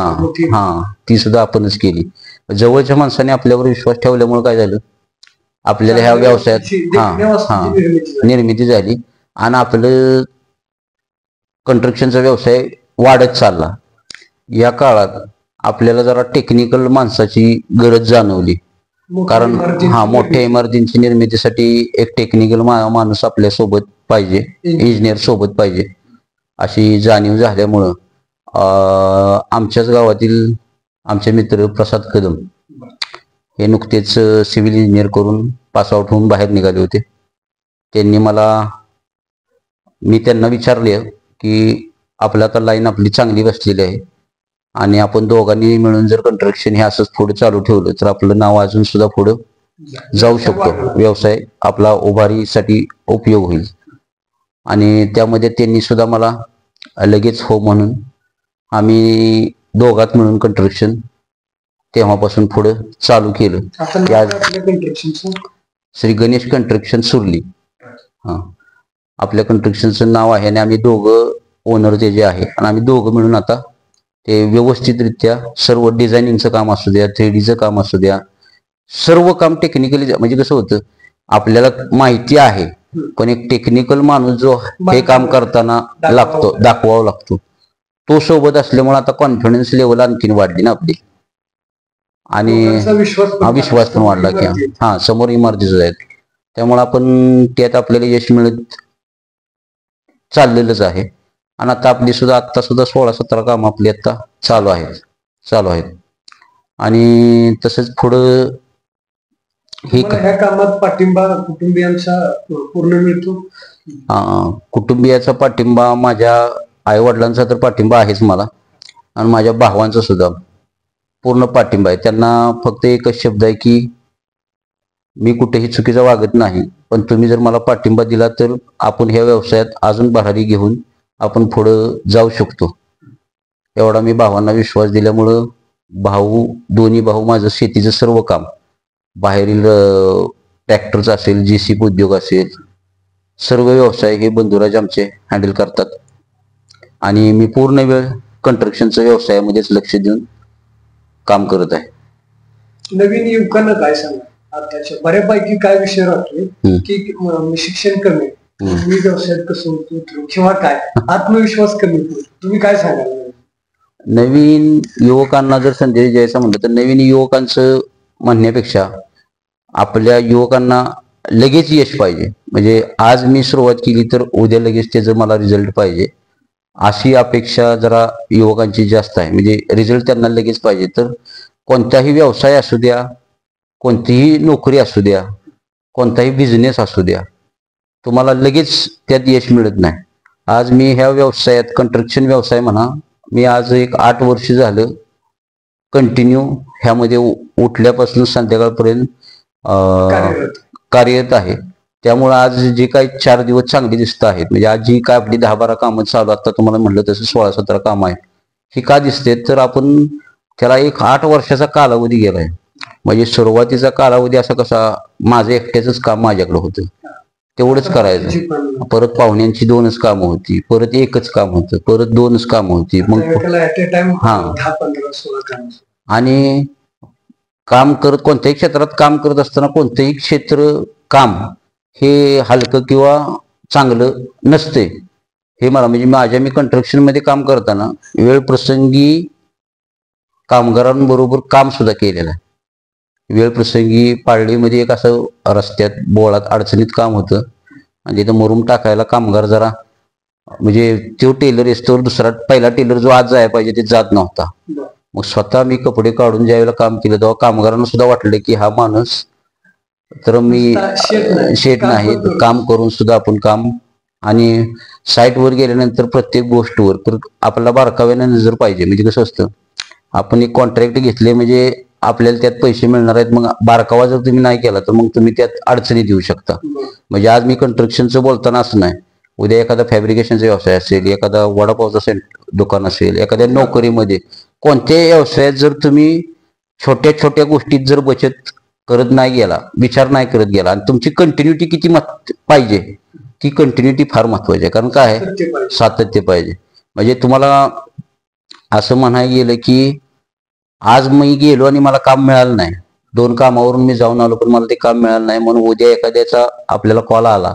ती सुद्धा आपणच केली. जवळच्या माणसाने आपल्यावर विश्वास ठेवल्यामुळे काय झालं, आपल्याला ह्या व्यवसायात निर्मिती झाली आणि आपलं कंस्ट्रक्शनचा व्यवसाय वाढत चालला. या काळात आपल्याला जरा टेक्निकल माणसाची गरज जाणवली, कारण मोठ्या इमारतींची निर्मितीसाठी एक टेक्निकल माणूस आपल्या सोबत पाहिजे, इंजिनियर सोबत पाहिजे, अशी जाणीव झाल्यामुळं आमच्याच गावातील आमचे मित्र प्रसाद कदम हे नुकतेच सिव्हिल इंजिनियर करून पासआउट होऊन बाहेर निघाले होते. मी त्यांना विचारले की आपल्या आता लाईन आपली चांगली बसलेली आहे आणि आपण दोघांनी मिळून जर कंस्ट्रक्शन हे असंच पुढे चालू ठेवलं तर आपलं नाव अजून सुद्धा पुढे जाऊ शकतो, व्यवसाय आपला उभारीसाठी उपयोग होईल. आणि त्यामध्ये त्यांनी सुद्धा मला लगेच हो म्हणून आम्ही दोघात मिळून कंस्ट्रक्शन तेव्हापासून पुढे चालू केलं. श्री गणेश कंस्ट्रक्शन सुरली आपल्या कंस्ट्रक्शनचं नाव आहे आणि आम्ही दोघं ओनर ते जे आहे आणि आम्ही दोघं मिळून आता ते व्यवस्थितरित्या सर्व डिझायनिंगचं काम असू द्या, 3Dचं काम असू द्या, सर्व काम टेक्निकली, म्हणजे कसं होतं आपल्याला माहिती आहे पण एक टेक्निकल माणूस जो हे काम करताना लागतो, दाखवावा लागतो, तो सोबत असल्यामुळे आता कॉन्फिडन्स लेवल आणखीन वाढली ना आपली आणि विश्वास पण वाढला की समोर इमारतीच आहेत. त्यामुळे आपण त्यात आपल्याला यश मिळत चाललेलंच आहे. आणि आता आपली सुद्धा 16-17 काम आपली आता चालू आहेत आणि तसंच पुढं ह्या कामात पाठिंबा कुटुंबियांचा पूर्ण मिळतो. कुटुंबियाचा पाठिंबा, माझ्या आई वडिलांचा तर पाठिंबा आहेच मला आणि माझ्या भावांचा सुद्धा पूर्ण पाठिंबा आहे. त्यांना फक्त एकच शब्द आहे की मी कुठेही चुकीचा वागत नाही, पण तुम्ही जर मला पाठिंबा दिला तर आपण ह्या व्यवसायात अजून भरारी घेऊन आपण पुढं जाऊ शकतो. एवढा मी भावांना विश्वास दिल्यामुळं दोन्ही भाऊ माझं शेतीचं सर्व काम, बाहेरील ट्रॅक्टरचं असेल, JCB उद्योग असेल, सर्व व्यवसाय हे बंधुराज आमचे हँडल करतात आणि मी पूर्ण वेळ कंस्ट्रक्शनच्या व्यवसायामध्येच लक्ष देऊन काम करत आहे. नवीन युवकांना काय सांगा, आताच्या बऱ्यापैकी काय विषय राहतोय की शिक्षण कमी, मी व्यवसायात कसं होतो किंवा काय आत्मविश्वास कमी, तुम्ही काय सांगाल? नवीन युवकांना जर संदेश द्यायचा म्हटलं तर नवीन युवकांचं म्हणण्यापेक्षा आपल्या युवकांना लगेच यश पाहिजे. म्हणजे आज मी सुरुवात केली तर उद्या लगेच त्याचं मला रिझल्ट पाहिजे, अशी अपेक्षा जरा युवकांची जास्त आहे. म्हणजे रिझल्ट त्यांना लगेच पाहिजे. तर कोणताही व्यवसाय असू द्या, कोणतीही नोकरी असू द्या, कोणताही बिझनेस असू द्या, तुम्हाला लगेच त्यात यश मिळत नाही. आज मी ह्या व्यवसायात, कंस्ट्रक्शन व्यवसाय म्हणा, मी आज एक 8 वर्ष झालं कंटिन्यू ह्यामध्ये उठल्यापासून संध्याकाळपर्यंत कार्यरत आहे. त्यामुळे आज जे काही 4 दिवस चांगले दिसत आहेत, म्हणजे आज जी काय आपली 10-12 कामं चालू, आता तुम्हाला म्हटलं तसं 16-17 कामं आहेत, ही का दिसते तर आपण त्याला एक 8 वर्षाचा कालावधी गेलाय. म्हणजे सुरुवातीचा कालावधी असा कसा, माझं एकट्याच काम माझ्याकडे होतं, तेवढंच करायचं. परत पाहुण्यांची 2च कामं होती, परत 1च काम होतं, परत 2च कामं होती, मग आणि काम करत, कोणत्याही क्षेत्रात काम करत असताना कोणतंही क्षेत्र काम हे हलकं किंवा चांगलं नसते. हे मला, म्हणजे मी कंस्ट्रक्शन मध्ये काम करताना वेळ प्रसंगी कामगारांबरोबर काम सुद्धा केलेलं आहे. वेळ प्रसंगी पाळलीमध्ये एक असं रस्त्यात बोळात अडचणीत काम होतं आणि तिथं मुरुम टाकायला कामगार जरा, म्हणजे तो टेलर असतो, पहिला टेलर जो आज जायला पाहिजे ते जात नव्हता. मग स्वतः मी कपडे काढून ज्यावेळेला काम केलं तेव्हा कामगारांना सुद्धा वाटलं की हा माणूस तर मी शेट नाही, काम करून सुद्धा आपण काम. आणि साईटवर गेल्यानंतर प्रत्येक गोष्टीवर तर आपल्याला बारकाव्याने नजर पाहिजे. म्हणजे कसं असतं, आपण एक कॉन्ट्रॅक्ट घेतले म्हणजे आपल्याला त्यात पैसे मिळणार आहेत, मग बारकावा जर तुम्ही नाही केला तर मग तुम्ही त्यात अडचणीत येऊ शकता. म्हणजे आज मी कंस्ट्रक्शनचं बोलताना असं नाही, उद्या एखादा फॅब्रिकेशनचा व्यवसाय असेल, एखादा वडापावचा दुकान असेल, एखाद्या नोकरीमध्ये, कोणत्याही व्यवसायात जर तुम्ही छोट्या छोट्या गोष्टीत जर बचत करत नाही गेला, विचार नाही करत गेला, आणि तुमची कंटिन्युटी किती पाहिजे, ती कंटिन्युटी फार महत्वाची आहे. कारण काय आहे, सातत्य पाहिजे. म्हणजे तुम्हाला असं म्हणायला गेलं की आज मी गेलो आणि मला काम मिळालं नाही, 2 कामावरून मी जाऊन आलो पण मला ते काम मिळालं नाही, म्हणून उद्या एखाद्याचा आपल्याला कॉल आला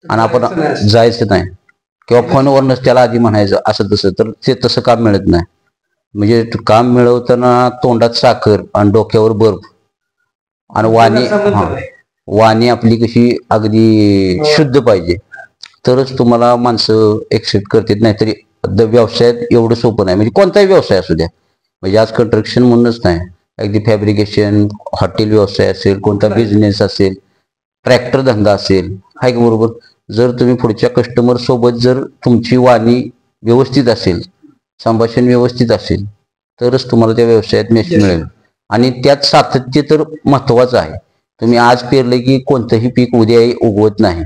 आणि आपण जायचं नाही किंवा फोनवरूनच त्याला आधी म्हणायचं असं तसं, तर ते तसं काम मिळत नाही. म्हणजे काम मिळवताना तोंडात साखर आणि डोक्यावर बर्फ आणि वाणी आपली कशी अगदी शुद्ध पाहिजे, तरच तुम्हाला माणसं एक्सेप्ट करतात. नाहीतरी व्यवसायात एवढं सोपं नाही. म्हणजे कोणताही व्यवसाय असू द्या, म्हणजे आज कंस्ट्रक्शन म्हणूनच नाही, अगदी फॅब्रिकेशन, हॉटेल व्यवसाय असेल, कोणता बिझनेस असेल, ट्रॅक्टर धंदा असेल, आहे का बरोबर. जर तुम्ही पुढच्या कस्टमर सोबत जर तुमची वाणी व्यवस्थित असेल, संभाषण व्यवस्थित असेल, तरच तुम्हाला त्या व्यवसायात यश मिळेल. आणि त्यात सातत्य तर महत्वाचं आहे. तुम्ही आज पेरले की कोणतंही पीक उद्या उगवत नाही.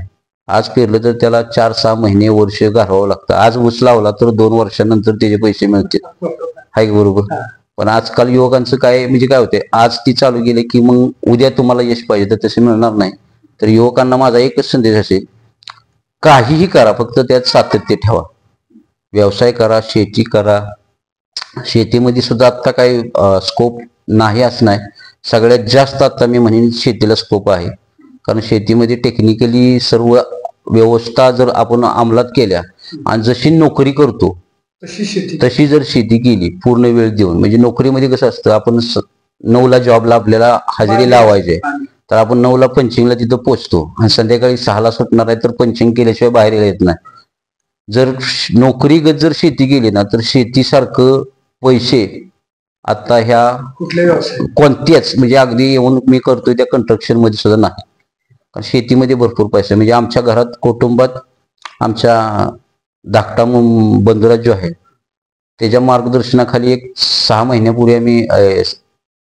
आज पेरलं तर त्याला 4-6 महिने, वर्ष घालवावं लागतं. आज ऊस लावला तर 2 वर्षानंतर त्याचे पैसे मिळतील, आहे का बरोबर. पण आजकाल युवकांचं काय म्हणजे काय होते, आज ती चालू गेले की मग उद्या तुम्हाला यश पाहिजे तर तसे मिळणार नाही. तर युवकांना माझा एकच संदेश असेल, काहीही करा, फक्त त्यात सातत्य ठेवा. व्यवसाय करा, शेती करा. शेतीमध्ये सुद्धा आता काही स्कोप नाही असं नाही, सगळ्यात जास्त आता मी म्हणेन शेतीला स्कोप आहे. कारण शेतीमध्ये टेक्निकली सर्व व्यवस्था जर आपण अंमलात केल्या आणि जशी नोकरी करतो तशी जर शेती केली पूर्ण वेळ देऊन, म्हणजे नोकरीमध्ये कसं असतं, आपण 9ला जॉबला आपल्याला हजेरी लावायचे, तर आपण 9ला पंचिंगला तिथं पोचतो आणि संध्याकाळी 6ला सुटणार आहे, तर पंचिंग केल्याशिवाय बाहेर येत नाही. जर नोकरीगत जर शेती केली ना, तर शेतीसारखं पैसे आता ह्या कोणत्याच म्हणजे अगदी येऊन मी करतोय त्या कंस्ट्रक्शन मध्ये सुद्धा नाही. कारण शेतीमध्ये भरपूर पैसे, म्हणजे आमच्या घरात कुटुंबात आमच्या धाकटा बंधुराज जो आहे त्याच्या मार्गदर्शनाखाली 6 महिन्यापूर्वी आम्ही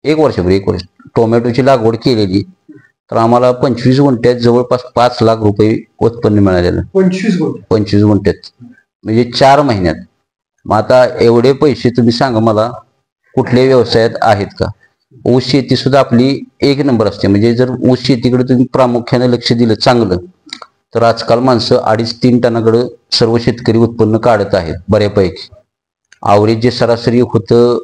1 वर्षापूर्वी टोमॅटोची लागवड केलेली, तर आम्हाला 25 गुंठ्यात जवळपास 5 लाख रुपये उत्पन्न मिळालेलं. 25 गुंठ्यात म्हणजे 4 महिन्यात. मग आता एवढे पैसे तुम्ही सांगा मला कुठल्या व्यवसायात आहेत का. ऊस शेती सुद्धा आपली 1 नंबर असते. म्हणजे जर ऊस शेतीकडे तुम्ही प्रामुख्याने लक्ष दिलं चांगलं, तर आजकाल माणसं 2.5-3 टनाकडे सर्व शेतकरी उत्पन्न काढत आहेत बऱ्यापैकी. आवरेज जे सरासरी होतं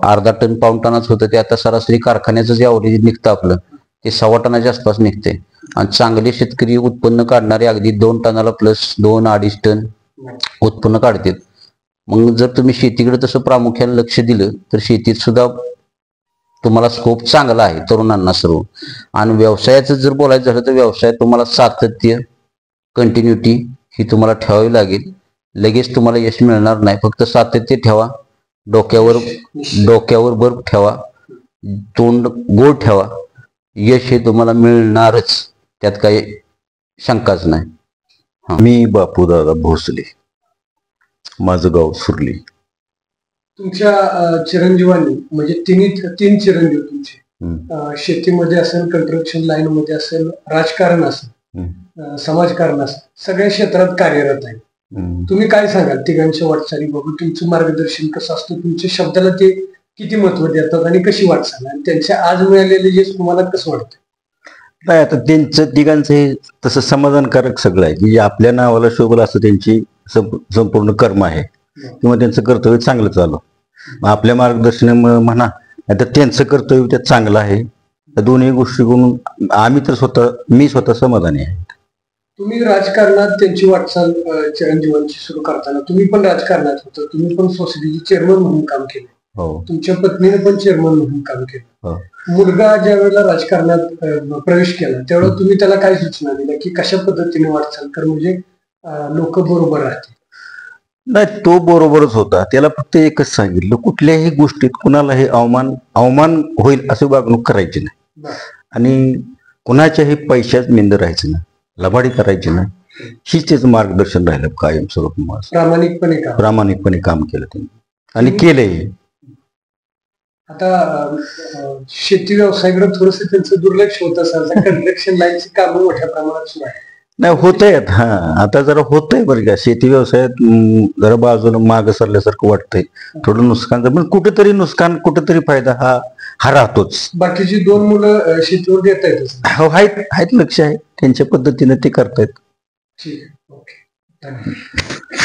अर्धा टन पाऊण टनाच होतं, ते आता सरासरी कारखान्याचं जे आवरेज निघतं आपलं ते 1.25 टनाच्या आसपास निघते. आणि चांगले शेतकरी उत्पन्न काढणारे अगदी 2 टनाला प्लस 2-2.5 टन उत्पन्न काढतात. मग जर तुम्ही शेतीकडे तसं प्रामुख्याने लक्ष दिलं तर शेतीत सुद्धा तुम्हाला स्कोप चांगला आहे तरुणांना सर्व. आणि व्यवसायाचं जर बोलायचं झालं तर व्यवसायात तुम्हाला सातत्य, कंटिन्युटी ही तुम्हाला ठेवावी लागेल. लगेच तुम्हाला यश मिळणार नाही. फक्त सातत्य ठेवा, डोक्यावर बर्फ ठेवा, तोंड गोड ठेवा, यश हे तुम्हाला मिळणारच, त्यात काही शंकाच नाही. मी बापूदादा भोसले, माझं गाव सुरली. तुमच्या चिरंजीवांनी म्हणजे 3 चिरंजीव तुमचे, शेतीमध्ये असेल, कंस्ट्रक्शन लाईन मध्ये असेल, राजकारण असेल, समाजकारण असेल, सगळ्या क्षेत्रात कार्यरत आहे. तुम्ही काय सांगाल तिघांच्या वाटचाली बघून? तुमचं मार्गदर्शन कसं असतं? तुमच्या शब्दाला ते किती महत्व देतात आणि कशी वाटचाल, आणि त्यांच्या आज मिळालेले यश तुम्हाला कसं वाटतं? नाही, आता त्यांचं तिघांचं हे तसं समाधानकारक सगळं आहे की आपल्या नावाला शोभलं असं त्यांची संपूर्ण कर्म आहे किंवा त्यांचं कर्तव्य चांगलं चालू. आपल्या मार्गदर्शनामुळे म्हणा, आता त्यांचं कर्तव्य त्यात चांगलं आहे. दोन्ही गोष्टीकडून आम्ही तर मी स्वतः समाधानी आहे. तुम्ही राजकारणात त्यांची वाटचाल चिरंजीवांची सुरू करताना तुम्ही पण राजकारणात होता, तुम्ही पण सोसायटीचे चेअरमन म्हणून काम केलं, तुमच्या पत्नीने पण चेअरमन म्हणून काम केलं. मुलगा ज्या वेळेला राजकारणात प्रवेश केला त्यावेळेला तुम्ही त्याला काय सूचना दिल्या की कशा पद्धतीने वाटचाल कर म्हणजे लोक बरोबर राहतील? नाही, तो बरोबरच होता. त्याला फक्त एकच सांगितलं, कुठल्याही गोष्टीत कुणालाही अवमान होईल अशी वागणूक करायची नाही आणि कुणाच्याही पैशात मिंद राहायचं नाही, लबाडी करायची नाही. हीच त्याचं मार्गदर्शन राहिलं कायम स्वरूप. प्रामाणिकपणे काम केलं त्यांनी आणि केलंही. आता शेती व्यवसायाकडे थोडस त्यांचं दुर्लक्ष होत असेल, कंस्ट्रक्शन लाईनची कामं मोठ्या प्रमाणात सुरू आहे. नाही, होतंय आता जरा होतंय बरं का. शेती व्यवसायात जरा बाजूनं माग सरल्यासारखं वाटतंय, थोडं नुकसानचं, पण कुठेतरी नुकसान कुठेतरी फायदा हा राहतोच. बाकीची 2 मुलं शेतीवर देत आहेत, लक्ष आहे त्यांच्या पद्धतीने ते करतायत. ठीक आहे, ओके, धन्यवाद.